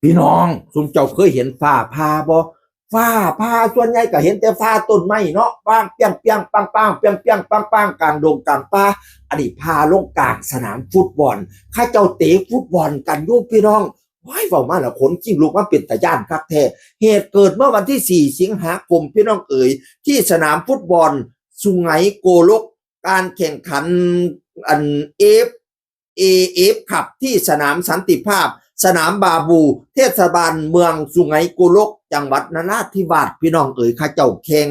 พี่น้องซุมเจ้าเคยเห็นฟ้าผ่าบ่ฟ้าผ่าส่วนใหญ่ก็เห็นแต่ฟ้าต้นไม้เนาะปังเปียงเปียงปังปังเปียงเปียงปังปังกลางดงกลางป่าอันนี้พาลงกลางสนามฟุตบอลข้าเจ้าเตะฟุตบอลกันอยู่พี่น้องว้ายเว้ามาแล้วขนจิ้งลุกมาเป็นตาย่านคักแท้เหตุเกิดเมื่อวันที่4สิงหาคมพี่น้องเอ๋ยที่สนามฟุตบอลสุไหงโกลกการแข่งขันอันเอฟขับที่สนามสันติภาพสนามบาบูเทศบาลเมืองสุไหงโกลกจังหวัดนราธิวาสพี่น้องเอ๋ยข้าเจ้าแข่ง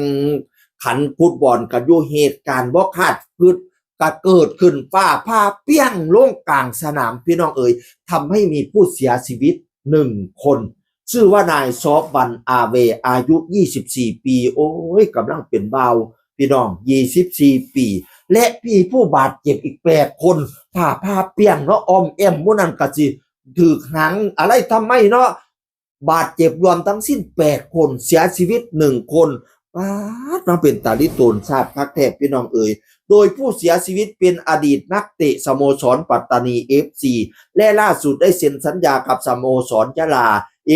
ขันฟุตบอลกันอยู่เหตุการณ์บ่คาดคิดก็เกิดขึ้นฟ้าผ่าเปี้ยงลงกลางสนามพี่น้องเอ๋ยทำให้มีผู้เสียชีวิต1 คนชื่อว่านายซอฟวันอาเวอายุ24ปีโอ้ยกำลังเป็นเบาพี่น้อง24ปีและพี่ผู้บาดเจ็บอีก8 คนผ้าเปียงเนาะออมแอมมุ่นันกะสิถือหังอะไรทำไมเนาะบาดเจ็บรวมทั้งสิ้น8 คนเสียชีวิต1 คนป้าดมาเป็นตาลิโตนชาติคักแทบพี่น้องเอ๋ยโดยผู้เสียชีวิตเป็นอดีตนักเตะสโมสรปัตตานี FC และล่าสุดได้เซ็นสัญญากับสโมสรยะลา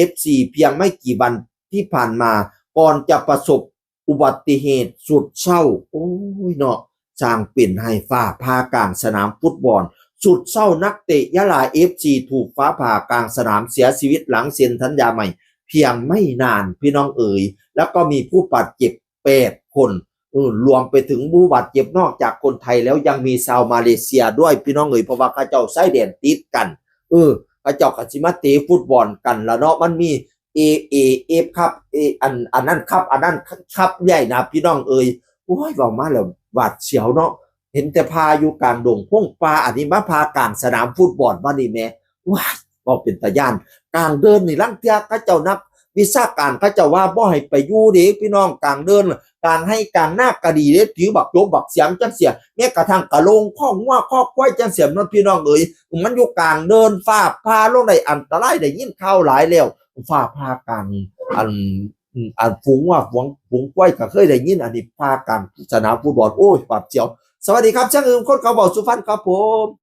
FC เพียงไม่กี่วันที่ผ่านมาก่อนจะประสบอุบัติเหตุสุดเศร้าโอ้ยเนาะสร้างเป็นให้ฟ้าผ่ากลางสนามฟุตบอลสุดเศร้านักเตะยะลา FC ถูกฟ้าผ่ากลางสนามเสียชีวิตหลังเซ็นสัญญาใหม่เพียงไม่นานพี่น้องเอ๋ยแล้วก็มีผู้บาดเจ็บ8 คนรวมไปถึงผู้บาดเจ็บนอกจากคนไทยแล้วยังมีชาวมาเลเซียด้วยพี่น้องเอ๋ยเพราะว่าเขาเจ้าไส้แดนติดกันเขาเจ้าก็สิมาเตะฟุตบอลกันแล้วเนาะมันมีเอเอฟครับอันนั้นครับอันนั้นครับใหญ่นะพี่น้องเอ๋ยโอ้ยบอกมาแล้วหวาดเสียวเนาะเห็นแต่พาอยู่กลางดงพงป่าอันนี้มาพากลางสนามฟุตบอลว่านี่แม่ว้ายบอกเป็นตาย่านกลางเดินนี่ลังเทียเขาเจ้านักวิชาการเขาเจ้าว่าบ่ให้ไปอยู่เด้พี่น้องกลางเดินกลางให้กลางหน้ากะดีเด้ถือบักโยกบักเสียงจังเสียแม้กระทั่งกะโลงข้องัวข้อควายจังเสียมันพี่น้องเอ๋ยมันอยู่กลางเดินฟ้าผ่าลงได้อันตรายได้ยินข่าวหลายแล้วฟ้าผ่ากลางอันฝูงว่าฝูงควายก็เคยได้ยินอันนี้ผ่ากลางสนามฟุตบอลโอ้ยบาดเจ็บสวัสดีครับช่างอื่นคนเขาบอกสุฟันครับผม